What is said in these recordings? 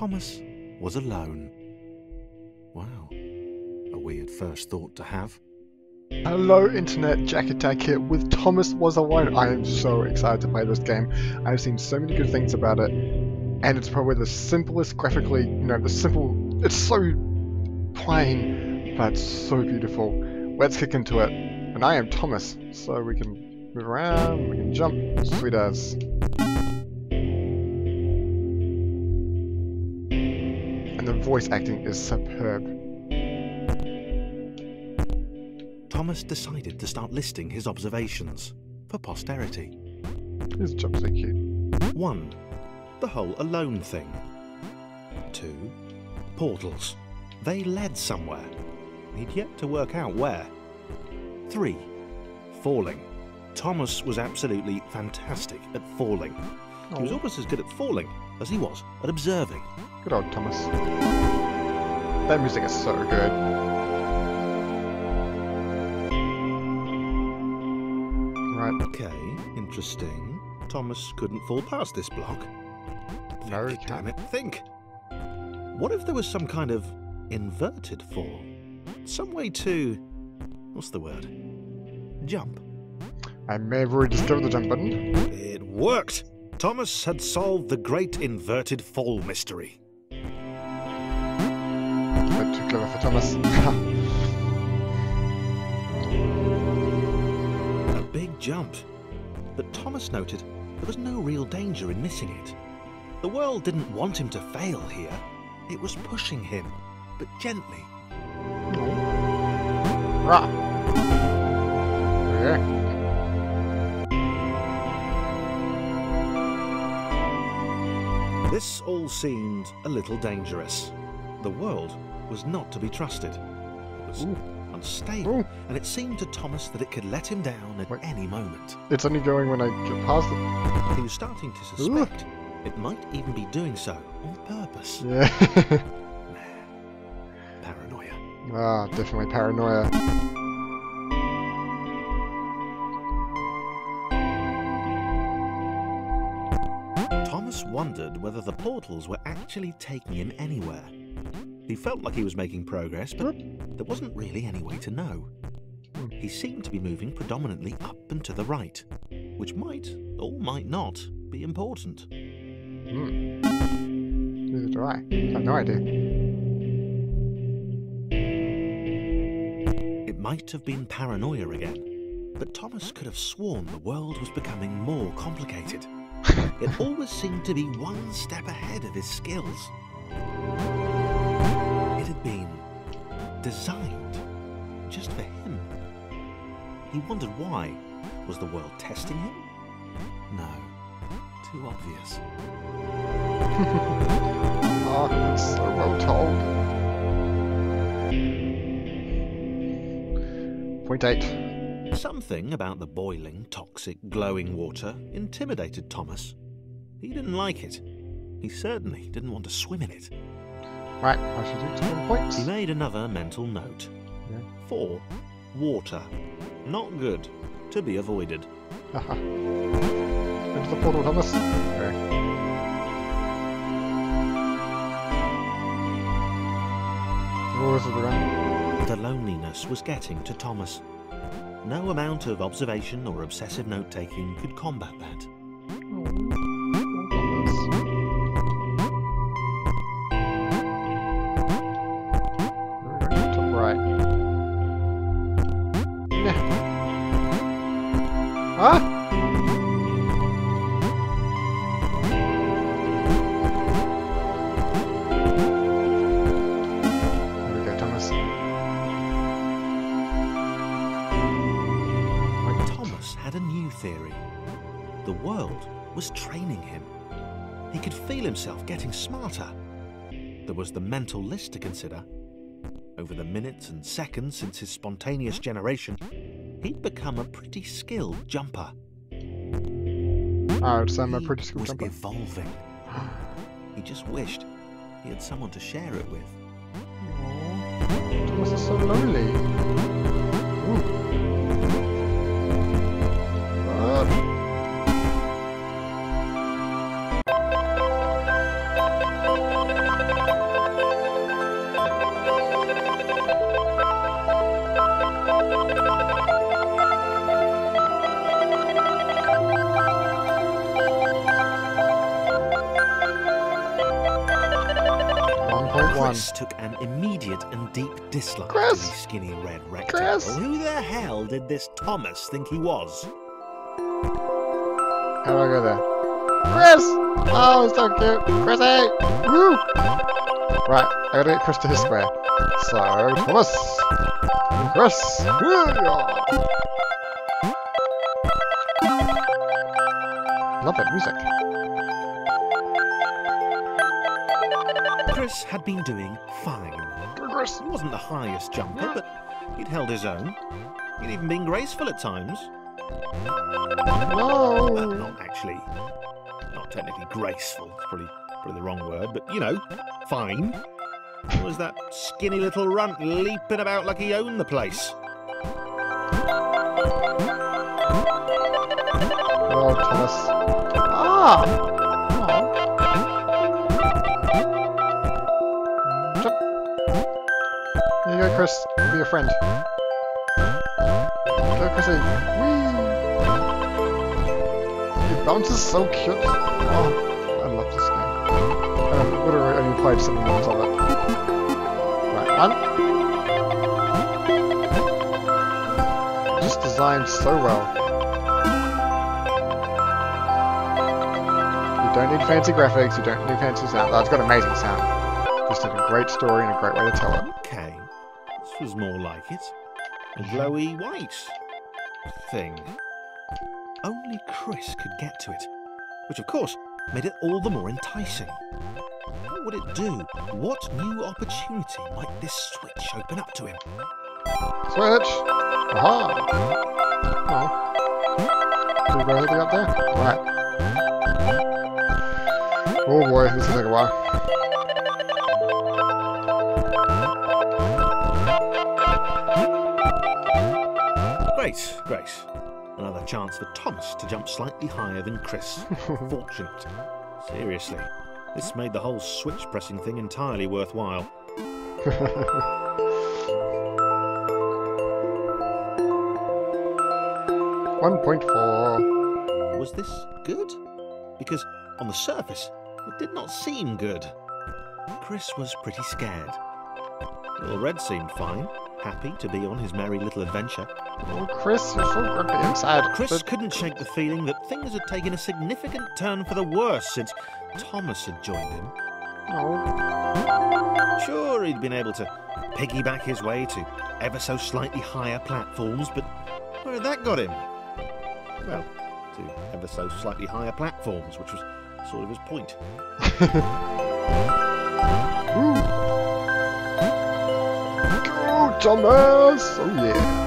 Thomas was alone. Wow, a weird first thought to have. Hello Internet, JackAttack here with Thomas Was Alone. I am so excited to play this game. I've seen so many good things about it, and it's probably the simplest graphically, it's so plain, but so beautiful. Let's kick into it. And I am Thomas, so we can move around, we can jump, sweet as. And the voice acting is superb. Thomas decided to start listing his observations for posterity. His job's so cute. 1. The whole alone thing. 2. Portals. They led somewhere. He'd yet to work out where. 3. Falling. Thomas was absolutely fantastic at falling. He was almost as good at falling as he was at observing. Good old Thomas. That music is so good. Right. Okay, interesting. Thomas couldn't fall past this block. No, he Damn can't. it, think. What if there was some kind of inverted fall? Some way to... what's the word? Jump. I may have already discovered the jump button. It worked! Thomas had solved the great inverted fall mystery. But too clever for Thomas. A big jump. But Thomas noted there was no real danger in missing it. The world didn't want him to fail here. It was pushing him, but gently. Rah. Yeah. This all seemed a little dangerous. The world was not to be trusted. It was unstable, and it seemed to Thomas that it could let him down at any moment. It's only going when I get past it. He was starting to suspect it might even be doing so on purpose. Yeah. Paranoia. Ah, definitely paranoia. Thomas wondered whether the portals were actually taking him anywhere. He felt like he was making progress, but there wasn't really any way to know. He seemed to be moving predominantly up and to the right, which might, or might not, be important. Neither do I. I have no idea. It might have been paranoia again, but Thomas could have sworn the world was becoming more complicated. It always seemed to be one step ahead of his skills. It had been designed just for him. He wondered why. Was the world testing him? No. Too obvious. Oh, that's so well told. Point 8. Something about the boiling, toxic, glowing water intimidated Thomas. He didn't like it. He certainly didn't want to swim in it. Right, I should do 10 points. He made another mental note. 4. Water. Not good. To be avoided. Haha. Into the portal, Thomas. Okay. Oh, this is the run. The loneliness was getting to Thomas. No amount of observation or obsessive note-taking could combat that. Huh? There we go, Thomas. Thomas had a new theory. The world was training him. He could feel himself getting smarter. There was the mental list to consider. Over the minutes and seconds since his spontaneous generation, he'd become a pretty skilled jumper. Oh, so I'm a pretty skilled He was jumper. evolving. He just wished he had someone to share it with. Aww, Thomas is so lonely. Chris took an immediate and deep dislike Chris! to the skinny red rectangle. Chris! Who the hell did this Thomas think he was? How do I go there? Chris! Oh, it's so cute. Chrissy! Woo! Right, I gotta get Chris to his square. So, Thomas! Chris! Love that music. Chris had been doing fine. Chris! He wasn't the highest jumper, but he'd held his own. He'd even been graceful at times. No! Not actually. Not technically graceful. It's probably the wrong word, but you know, fine. It was that skinny little runt leaping about like he owned the place. Oh, Thomas. Ah! Oh. Jump. There you go, Chris. Be a friend. Go, Chrissy. Whee! It bounces so cute. Oh, I love this game. I would have only played 7 minutes of it. Right, one. Just designed so well. You don't need fancy graphics, you don't need fancy sound. Oh, it's got amazing sound. Just had a great story and a great way to tell it. Okay, this was more like it. A glowy white thing. Only Chris could get to it, which of course made it all the more enticing. What would it do? What new opportunity might this switch open up to him? Switch! Aha! Oh. Should we go be up there? Right. Oh boy, this will take a while. Great, great. Another chance for Thomas to jump slightly higher than Chris. Fortunate. Seriously, this made the whole switch pressing thing entirely worthwhile. 1.4. Was this good? Because on the surface, it did not seem good. Chris was pretty scared. Little Red seemed fine, happy to be on his merry little adventure. Oh, Chris, you're so grumpy inside. Chris couldn't shake the feeling that things had taken a significant turn for the worse since Thomas had joined him. Oh. Sure, he'd been able to piggyback his way to ever so slightly higher platforms, but where had that got him? Well, to ever so slightly higher platforms, which was sort of his point. Ooh. Go, Thomas! Oh yeah.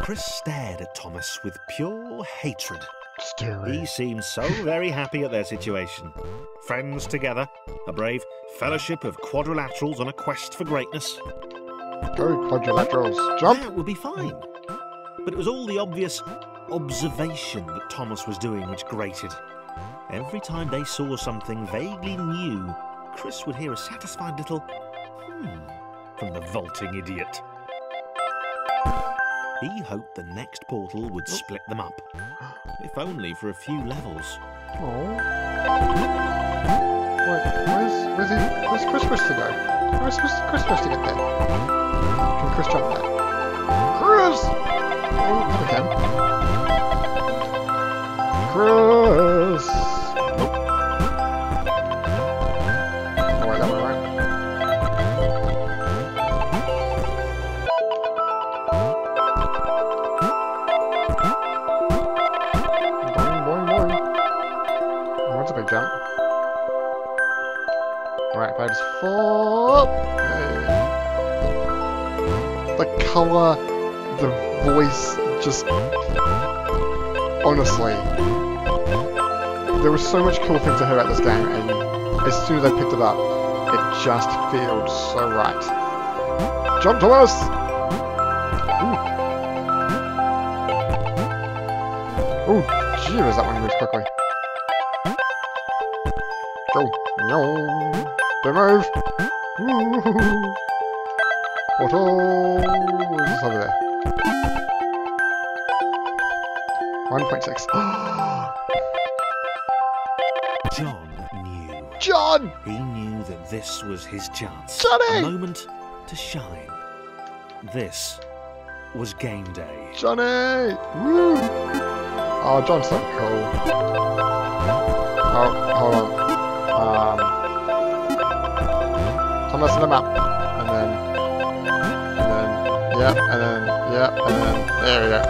Chris stared at Thomas with pure hatred. Scary. He seemed so very happy at their situation. Friends together, a brave fellowship of quadrilaterals on a quest for greatness. Go, quadrilaterals. Jump! That would be fine. But it was all the obvious observation that Thomas was doing which grated. Every time they saw something vaguely new, Chris would hear a satisfied little from the vaulting idiot. He hoped the next portal would split them up, if only for a few levels. Oh. Wait, where's Chris supposed to go? Where's Chris supposed to get there? Can Chris jump there? Chris! Oh, he can. Chris! Nope. Oh, wait, that way, right? Boing, boing, boing. Oh, that's a big jump. Alright, if I just fall... The colour, the voice, just... Honestly. There was so much cool things to hear about this game, and as soon as I picked it up, it just feels so right. Jump, Thomas! Ooh, jeez, that one moves quickly. Go. No. Don't move. Ooh. Auto. What's over there? 1.6. John knew. John! He knew that this was his chance. Johnny! A moment to shine. This was game day. Johnny! Woo! Oh, John's so cool. Oh, hold on. Thomas in the map. And then, yep, and then, there we go.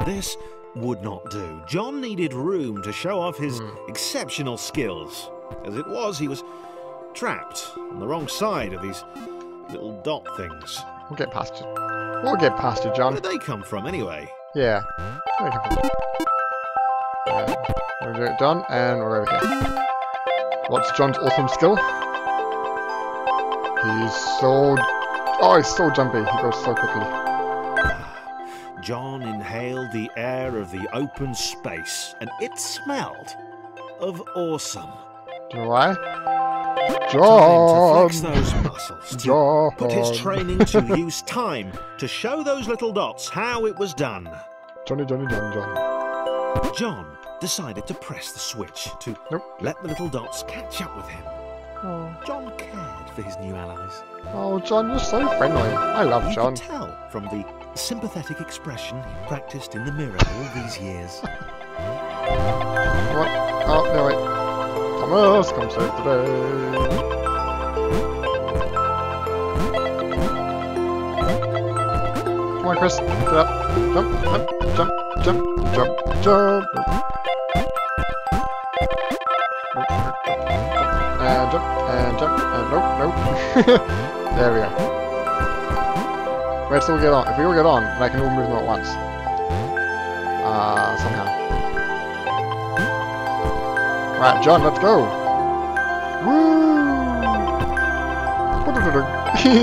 This would not do. John needed room to show off his exceptional skills. As it was, he was trapped on the wrong side of these little dot things. We'll get past you. We'll get past you, John. Where did they come from, anyway? Yeah. Where did they come from? We'll do it, John, and we're over here. What's John's awesome skill? He's so... Oh, he's so jumpy. He goes so quickly. John inhaled the air of the open space, and it smelled of awesome. Do you know why? Time John! to flex those muscles, to John! put his training to use, time to show those little dots how it was done. Johnny. John decided to press the switch to let the little dots catch up with him. Oh. John cared for his new allies. Oh, John, you're so friendly. I love You John. could tell from the sympathetic expression he practiced in the mirror all these years. What? Oh, no, wait. Thomas, come save the day. Come on, Chris. Get up. Jump. And jump. And nope. There we go. Let's all get on. If we all get on, then I can all move them at once. Somehow. Right, John, let's go! Woo!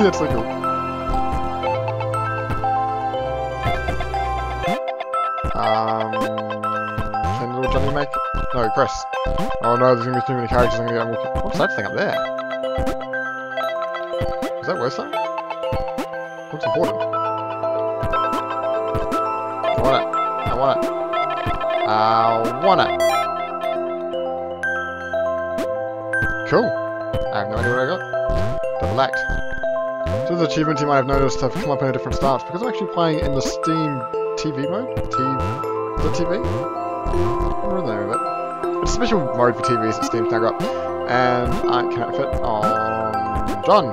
That's so cool. Can little Johnny make... No, Chris. Oh no, there's gonna be too many characters, I'm gonna get... What's that thing up there? Is that worth something? Looks important. I want it. Cool. I have no idea what I got. Double act. So the achievements you might have noticed have come up in a different start because I'm actually playing in the Steam TV mode. The TV? What is the name of it? It's a special mode for TVs that Steam's now got. And I cannot fit on John.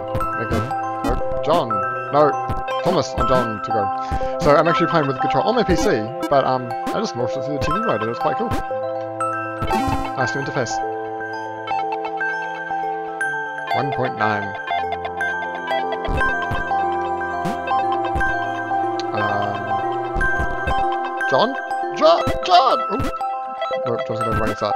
Thomas on John to go. So I'm actually playing with the control on my PC, but I just morphed it through the TV mode and it was quite cool. Nice new interface. 1.9. John! Ooh. No, John's gonna run inside.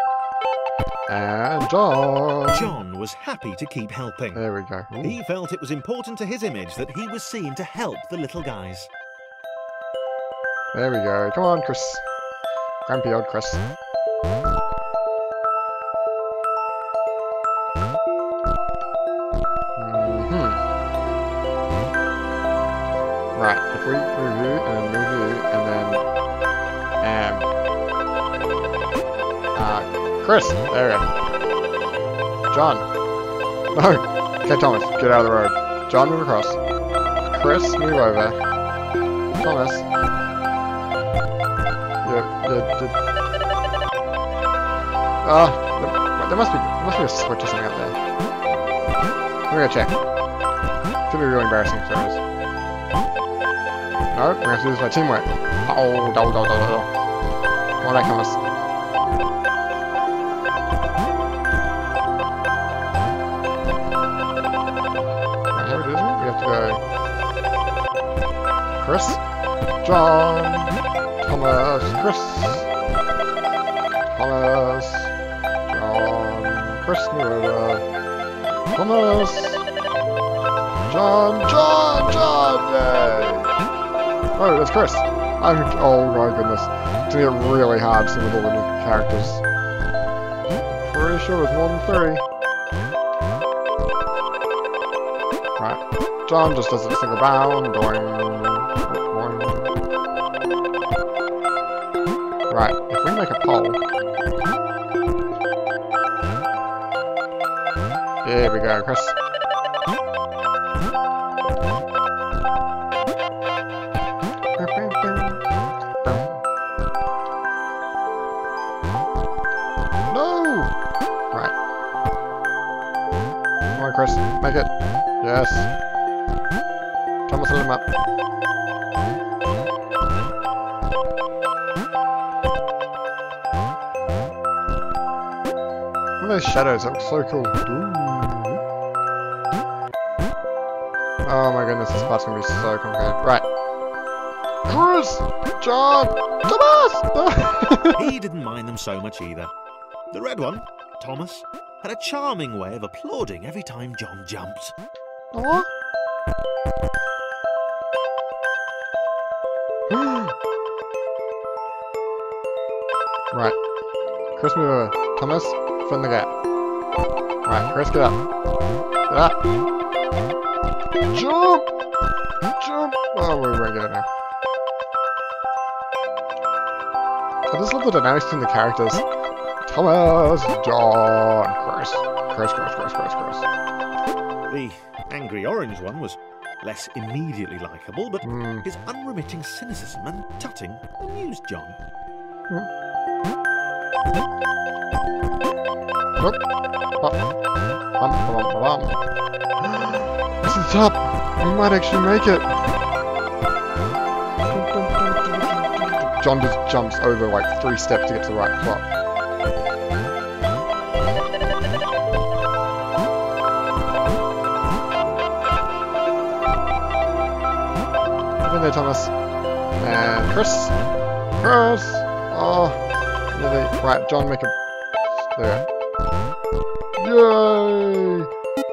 And John! John was happy to keep helping. There we go. Ooh. He felt it was important to his image that he was seen to help the little guys. There we go. Come on, Chris. Grumpy old Chris. Right, if we move you, and then move you, and then... Chris! There we go. John! No! Okay, Thomas, get out of the road. John, move across. Chris, move over. Thomas. There must be a switch or something up there. We're gonna check. It's gonna be really embarrassing if there is. No, we're gonna have to do this by teamwork. Oh, Come on back, Thomas. Right, how do we do this one? We have to go... Chris, John, Thomas, Chris, Thomas, John, Chris, Thomas, John, yay! Oh, that's Chris. Oh my goodness. It's gonna get really hard seeing with all the new characters. Pretty sure it was more than 3. Right. John just does this thing bound, doing. Right, if we make a poll... There we go, Chris. No! Right. Come on, Chris. Make it. Yes. Thomas, let him up. Look at those shadows. That looks so cool. Ooh. Oh my goodness, this part's gonna be so complicated. Right. Chris! John! Thomas! He didn't mind them so much either. The red one, Thomas, had a charming way of applauding every time John jumped. Aww. Right. Chris, move over. Thomas, fill in the gap. Right, Chris, get up. Get up. Jump! Jump! Oh, we're right there now. I just love the dynamics between the characters. Thomas, John, Chris. Chris. The angry orange one was less immediately likeable, but his unremitting cynicism and tutting amused John. Nope. This is top. We might actually make it. John just jumps over like 3 steps to get to the right spot. Get in there, Thomas. And Chris. Oh, nearly. Right, John, make a. There. Yay!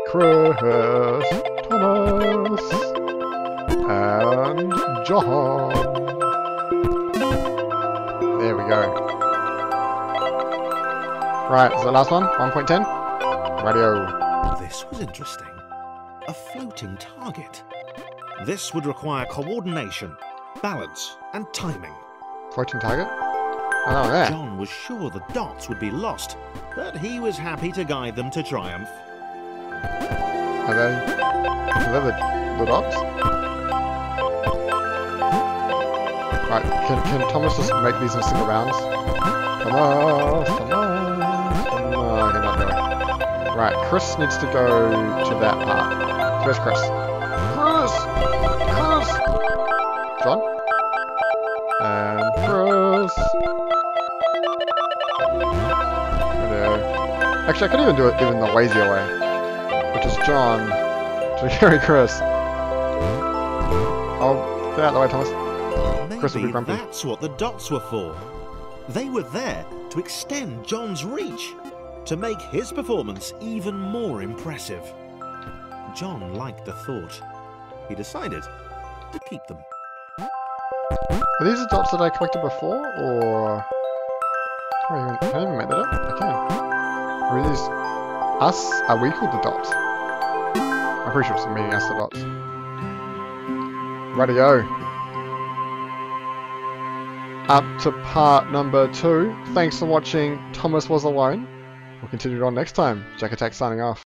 Chris, Thomas, and John. There we go. Right, is that last one? 1.10? Radio. This was interesting. A floating target. This would require coordination, balance, and timing. Floating target? Oh, yeah. John was sure the dots would be lost, but he was happy to guide them to triumph. Are they the dots? Right, can Thomas just make these in single rounds? Thomas! No, I cannot do it. Right, Chris needs to go to that part. Where's Chris? Chris! John? And Chris! Actually, I could even do it even the lazier way, which is John to carry Chris. Oh, get out of the way, Thomas. Chris will be grumpy. That's what the dots were for. They were there to extend John's reach, to make his performance even more impressive. John liked the thought. He decided to keep them. Are these the dots that I collected before, or... I haven't even made that up. I can. Or are these us? Are we called the dots? I'm pretty sure it's meaning us the dots. Rightio. Up to part number 2. Thanks for watching. Thomas Was Alone. We'll continue on next time. JackAttack signing off.